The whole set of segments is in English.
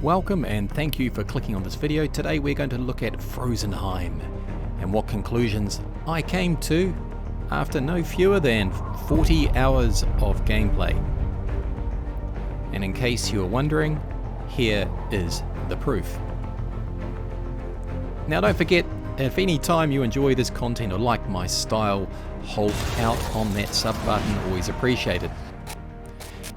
Welcome and thank you for clicking on this video. Today we're going to look at Frozenheim and what conclusions I came to after no fewer than 40 hours of gameplay. And in case you're wondering, here is the proof. Now don't forget, if any time you enjoy this content or like my style, hold out on that sub button, always appreciated.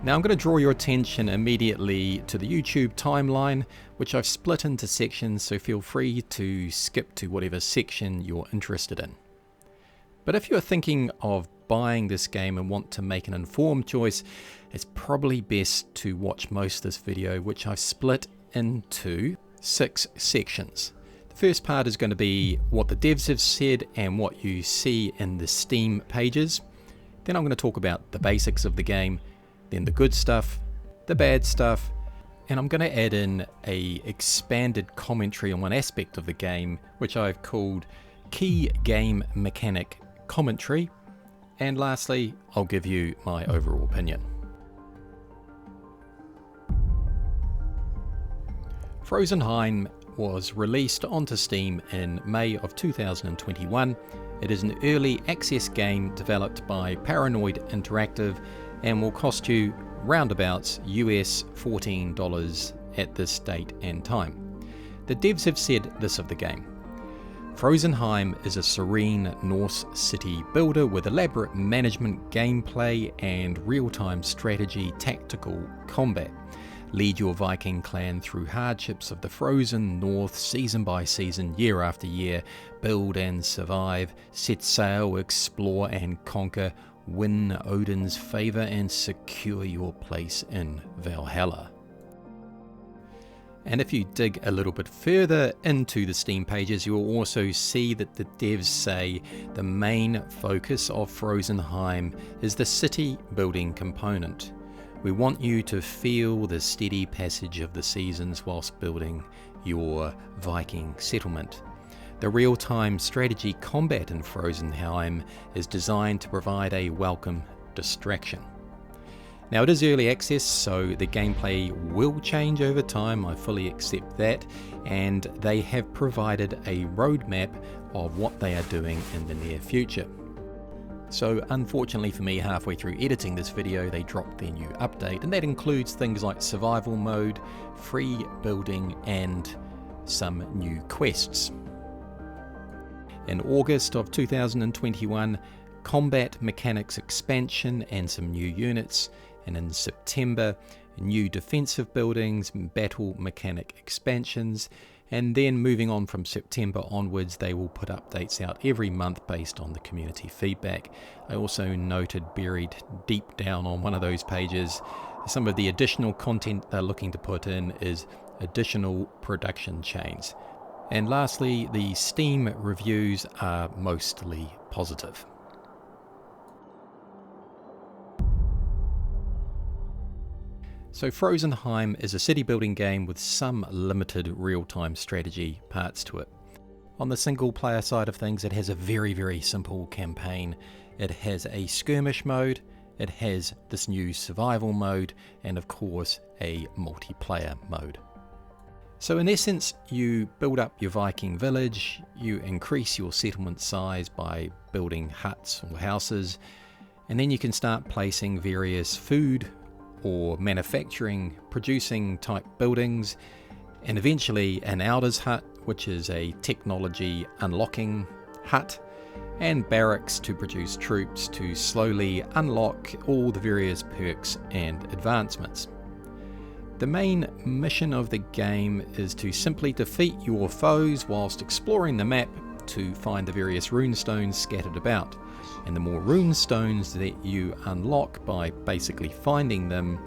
Now I'm going to draw your attention immediately to the YouTube timeline, which I've split into sections, so feel free to skip to whatever section you're interested in. But if you're thinking of buying this game and want to make an informed choice, it's probably best to watch most of this video, which I've split into 6 sections. The first part is going to be what the devs have said and what you see in the Steam pages. Then I'm going to talk about the basics of the game, then the good stuff, the bad stuff, and I'm going to add in a expanded commentary on one aspect of the game, which I've called Key Game Mechanic Commentary, and lastly I'll give you my overall opinion. Frozenheim was released onto Steam in May of 2021. It is an early access game developed by Paranoid Interactive and will cost you roundabouts US $14 at this date and time. The devs have said this of the game: Frozenheim is a serene Norse city builder with elaborate management gameplay and real-time strategy tactical combat. Lead your Viking clan through hardships of the frozen north season by season, year after year. Build and survive, set sail, explore and conquer, win Odin's favour and secure your place in Valhalla. And if you dig a little bit further into the Steam pages, you will also see that the devs say the main focus of Frozenheim is the city building component. We want you to feel the steady passage of the seasons whilst building your Viking settlement. The real-time strategy combat in Frozenheim is designed to provide a welcome distraction. Now it is early access, so the gameplay will change over time, I fully accept that, and they have provided a roadmap of what they are doing in the near future. So unfortunately for me, halfway through editing this video, they dropped their new update, and that includes things like survival mode, free building, and some new quests. In August of 2021, combat mechanics expansion and some new units, and in September, new defensive buildings, battle mechanic expansions, and then moving on from September onwards, they will put updates out every month based on the community feedback. I also noted buried deep down on one of those pages, some of the additional content they're looking to put in is additional production chains. And lastly, the Steam reviews are mostly positive. So Frozenheim is a city building game with some limited real-time strategy parts to it. On the single player side of things, it has a very simple campaign. It has a skirmish mode, it has this new survival mode, and of course a multiplayer mode. So in essence, you build up your Viking village, you increase your settlement size by building huts or houses, and then you can start placing various food or manufacturing, producing type buildings, and eventually an Elders hut, which is a technology unlocking hut, and barracks to produce troops to slowly unlock all the various perks and advancements. The main mission of the game is to simply defeat your foes whilst exploring the map to find the various runestones scattered about. And the more runestones that you unlock by basically finding them,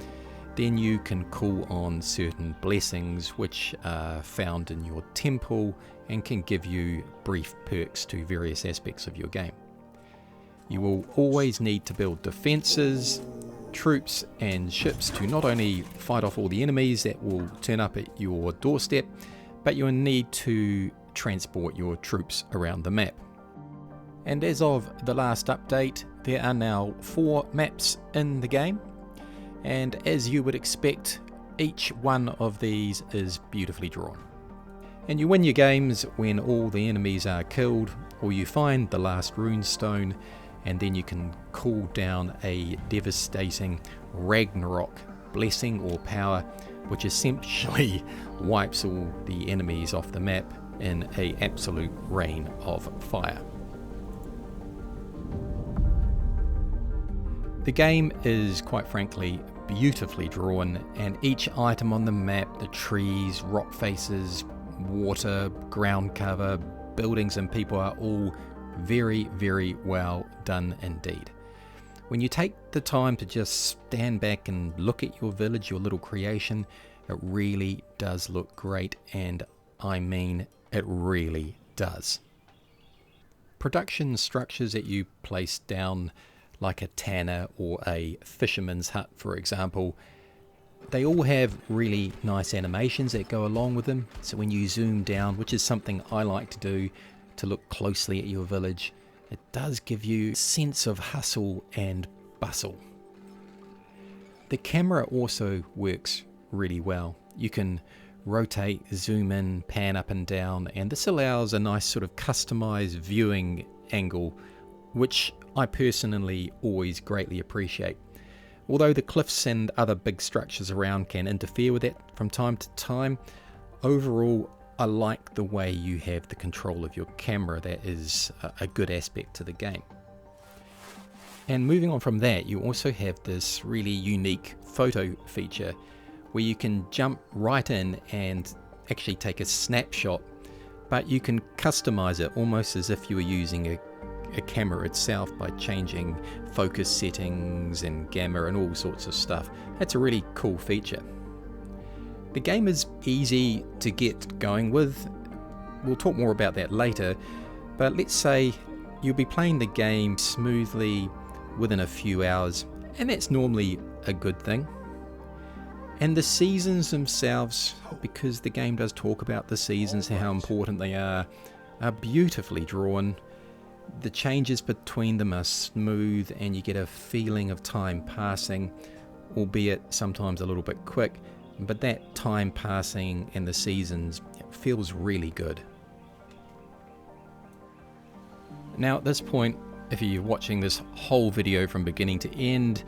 then you can call on certain blessings which are found in your temple and can give you brief perks to various aspects of your game. You will always need to build defences, troops and ships to not only fight off all the enemies that will turn up at your doorstep, but you'll need to transport your troops around the map. And as of the last update, there are now 4 maps in the game, and as you would expect, Each one of these is beautifully drawn. And you win your games when all the enemies are killed, or you find the last rune stone, and then you can call down a devastating Ragnarok blessing or power, which essentially wipes all the enemies off the map in an absolute rain of fire. The game is, quite frankly, beautifully drawn, and each item on the map, the trees, rock faces, water, ground cover, buildings and people, are all very, very well done indeed. When you take the time to just stand back and look at your village, your little creation, it really does look great, and I mean it really does. Production structures that you place down, like a tanner or a fisherman's hut for example, they all have really nice animations that go along with them. So when you zoom down, which is something I like to do, to look closely at your village, it does give you a sense of hustle and bustle. The camera also works really well. You can rotate, zoom in, pan up and down, and this allows a nice sort of customized viewing angle, which I personally always greatly appreciate. Although the cliffs and other big structures around can interfere with that from time to time, overall I like the way you have the control of your camera. That is a good aspect to the game. And moving on from that, you also have this really unique photo feature where you can jump right in and actually take a snapshot, but you can customize it almost as if you were using a camera itself by changing focus settings and gamma and all sorts of stuff. That's a really cool feature. The game is easy to get going with. We'll talk more about that later, but let's say you'll be playing the game smoothly within a few hours, and that's normally a good thing. And the seasons themselves, because the game does talk about the seasons, how important they are beautifully drawn. The changes between them are smooth, and you get a feeling of time passing, albeit sometimes a little bit quick, but that time passing and the seasons feels really good. Now at this point, if you're watching this whole video from beginning to end,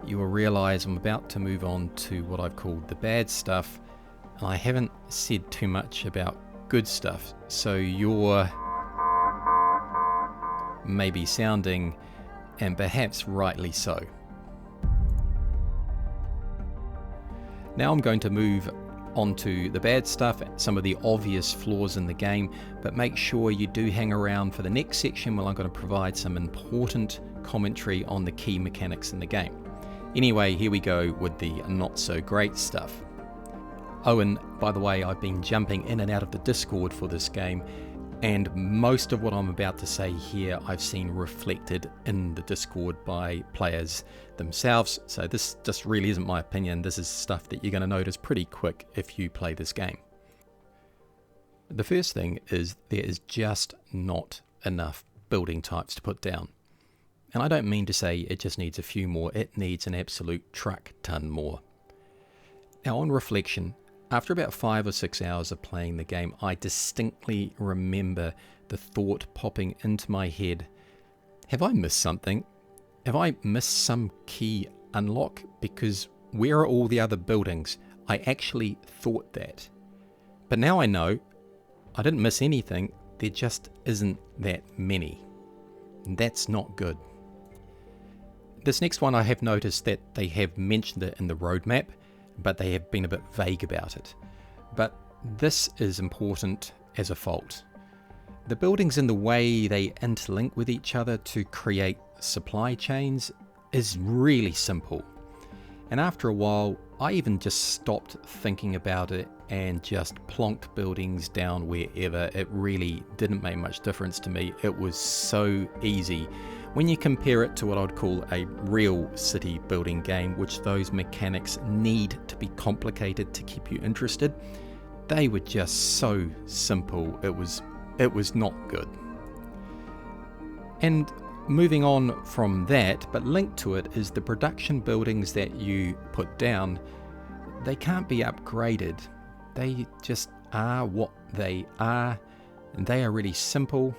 you will realize I'm about to move on to what I've called the bad stuff, and I haven't said too much about good stuff, so you're maybe sounding, and perhaps rightly so. Now I'm going to move on to the bad stuff, some of the obvious flaws in the game, but make sure you do hang around for the next section where I'm going to provide some important commentary on the key mechanics in the game. Anyway, here we go with the not so great stuff. Oh, and by the way, I've been jumping in and out of the Discord for this game, and most of what I'm about to say here I've seen reflected in the Discord by players themselves, so this just really isn't my opinion. This is stuff that you're going to notice pretty quick if you play this game. The first thing is there is just not enough building types to put down. And I don't mean to say it just needs a few more, it needs an absolute truck ton more. Now on reflection, after about 5 or 6 hours of playing the game, I distinctly remember the thought popping into my head, have I missed something? Have I missed some key unlock? Because where are all the other buildings? I actually thought that. But now I know I didn't miss anything, there just isn't that many. And that's not good. This next one I have noticed that they have mentioned it in the roadmap, but they have been a bit vague about it. But this is important as a fault. The buildings and the way they interlink with each other to create supply chains is really simple. And after a while, I even just stopped thinking about it and just plonked buildings down wherever. It really didn't make much difference to me. It was so easy. When you compare it to what I'd call a real city building game, which those mechanics need to be complicated to keep you interested, they were just so simple. It was not good. And moving on from that, but linked to it, is the production buildings that you put down. they can't be upgraded. They just are what they are, and they are really simple.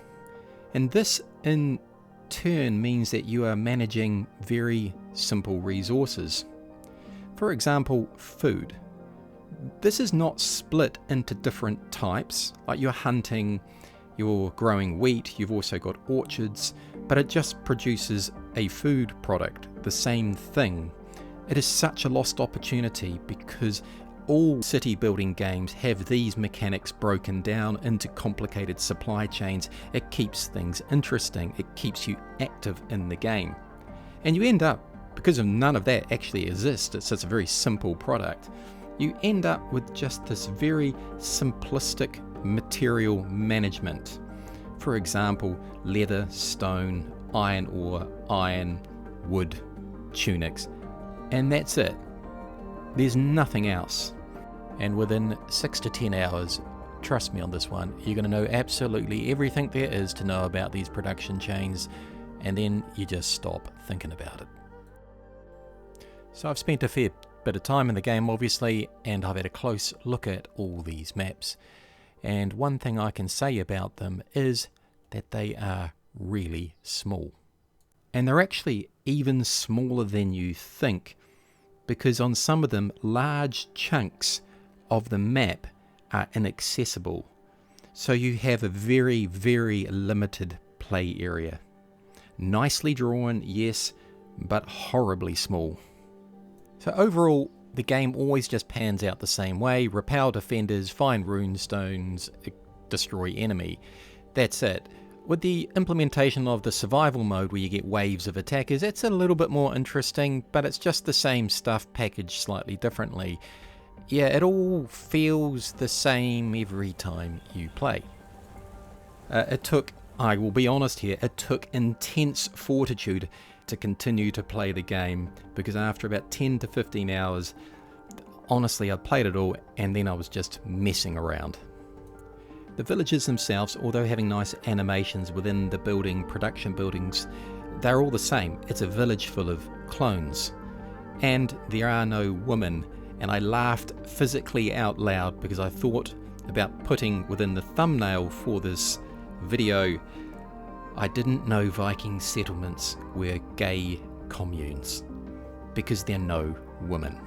And this in turn means that you are managing very simple resources. For example, food. This is not split into different types, like you're hunting, you're growing wheat, you've also got orchards, but it just produces a food product, the same thing. It is such a lost opportunity because all city building games have these mechanics broken down into complicated supply chains. It keeps things interesting, it keeps you active in the game. And you end up, because of none of that actually exists, it's just a very simple product, you end up with just this very simplistic material management. For example, leather, stone, iron ore, iron, wood, tunics, and that's it. There's nothing else. And within 6 to 10 hours, trust me on this one, you're going to know absolutely everything there is to know about these production chains, and then you just stop thinking about it. So I've spent a fair bit of time in the game obviously, and I've had a close look at all these maps. And one thing I can say about them is that they are really small. And they're actually even smaller than you think, because on some of them, large chunks of the map are inaccessible. So you have a very, very limited play area. Nicely drawn, yes, but horribly small. So overall, the game always just pans out the same way. Repel defenders, find rune stones, destroy enemy. That's it. With the implementation of the survival mode where you get waves of attackers, it's a little bit more interesting, but it's just the same stuff packaged slightly differently. Yeah, it all feels the same every time you play. I will be honest here, it took intense fortitude to continue to play the game, because after about 10 to 15 hours, honestly I played it all and then I was just messing around. The villages themselves, although having nice animations within the production buildings, they're all the same. It's a village full of clones. And there are no women, and I laughed physically out loud because I thought about putting within the thumbnail for this video, I didn't know Viking settlements were gay communes, because there are no women.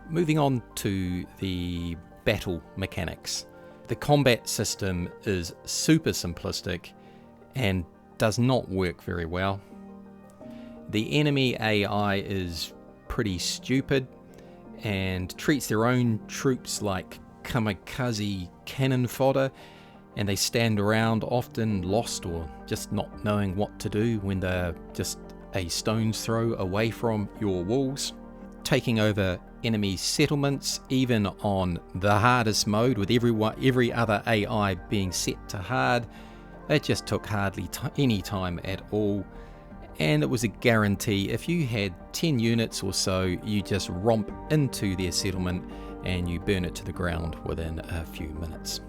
Moving on to the battle mechanics. The combat system is super simplistic and does not work very well. The enemy AI is pretty stupid and treats their own troops like kamikaze cannon fodder, and they stand around often lost or just not knowing what to do when they're just a stone's throw away from your walls. Taking over enemy settlements, even on the hardest mode with every other AI being set to hard, it just took hardly any time at all. And it was a guarantee. If you had 10 units or so, you just romp into their settlement and you burn it to the ground within a few minutes.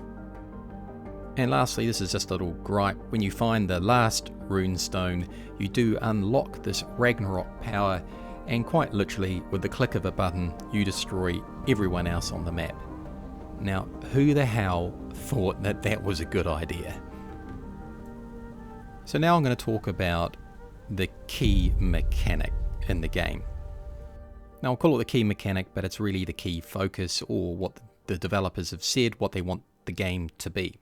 And lastly, this is just a little gripe, when you find the last runestone, you do unlock this Ragnarok power, and quite literally, with the click of a button, you destroy everyone else on the map. Now, who the hell thought that that was a good idea? So now I'm going to talk about the key mechanic in the game. Now I'll call it the key mechanic, but it's really the key focus, or what the developers have said, what they want the game to be.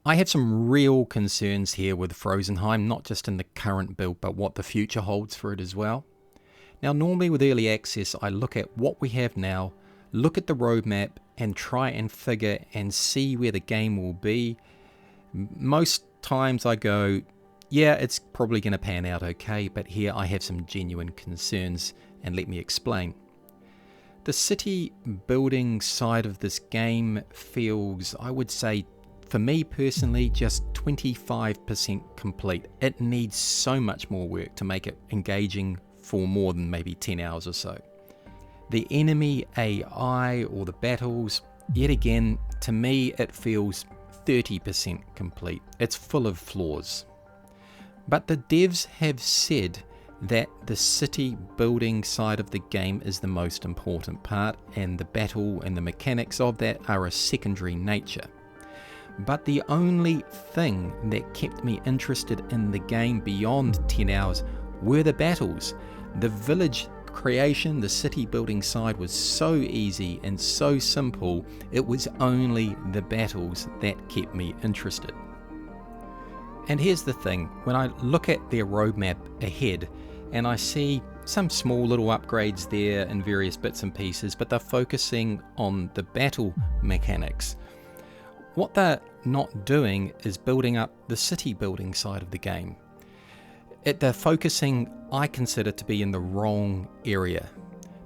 I have some real concerns here with Frozenheim, not just in the current build, but what the future holds for it as well. Now normally with early access, I look at what we have now, look at the roadmap, and try and figure and see where the game will be. Most times I go, yeah, it's probably going to pan out okay, but here I have some genuine concerns, and let me explain. The city building side of this game feels, I would say, for me personally, just 25% complete. It needs so much more work to make it engaging for more than maybe 10 hours or so. The enemy AI or the battles, yet again, to me it feels 30% complete. It's full of flaws. But the devs have said that the city building side of the game is the most important part, and the battle and the mechanics of that are a secondary nature. But the only thing that kept me interested in the game beyond 10 hours were the battles. The village creation, the city building side was so easy and so simple, it was only the battles that kept me interested. And here's the thing, when I look at their roadmap ahead and I see some small little upgrades there in various bits and pieces, but they're focusing on the battle mechanics. What they're not doing is building up the city building side of the game. They're focusing, I consider, to be in the wrong area,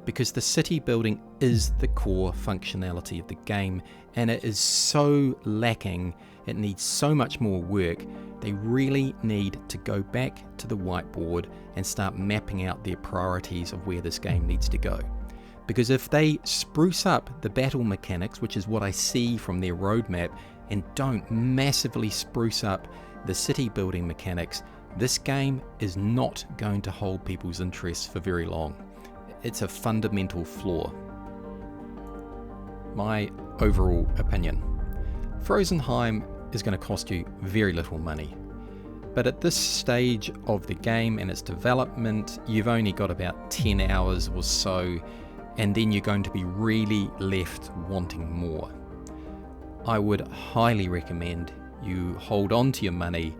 because the city building is the core functionality of the game, and it is so lacking. It needs so much more work. They really need to go back to the whiteboard and start mapping out their priorities of where this game needs to go. Because if they spruce up the battle mechanics, which is what I see from their roadmap, and don't massively spruce up the city building mechanics, this game is not going to hold people's interest for very long. It's a fundamental flaw. My overall opinion. Frozenheim is going to cost you very little money. But at this stage of the game and its development, you've only got about 10 hours or so, and then you're going to be really left wanting more. I would highly recommend you hold on to your money,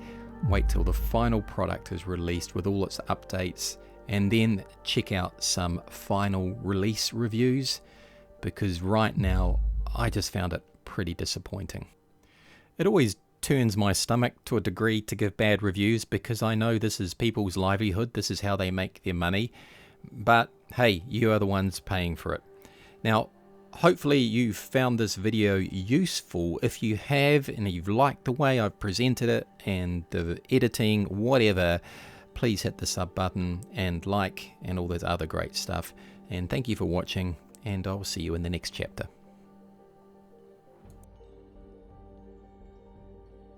wait till the final product is released with all its updates, and then check out some final release reviews, because right now I just found it pretty disappointing. It always turns my stomach to a degree to give bad reviews, because I know this is people's livelihood, this is how they make their money, but hey, you are the ones paying for it. Now, hopefully you've found this video useful. If you have, and you've liked the way I've presented it and the editing, whatever, please hit the sub button and like and all that other great stuff. And thank you for watching, and I'll see you in the next chapter.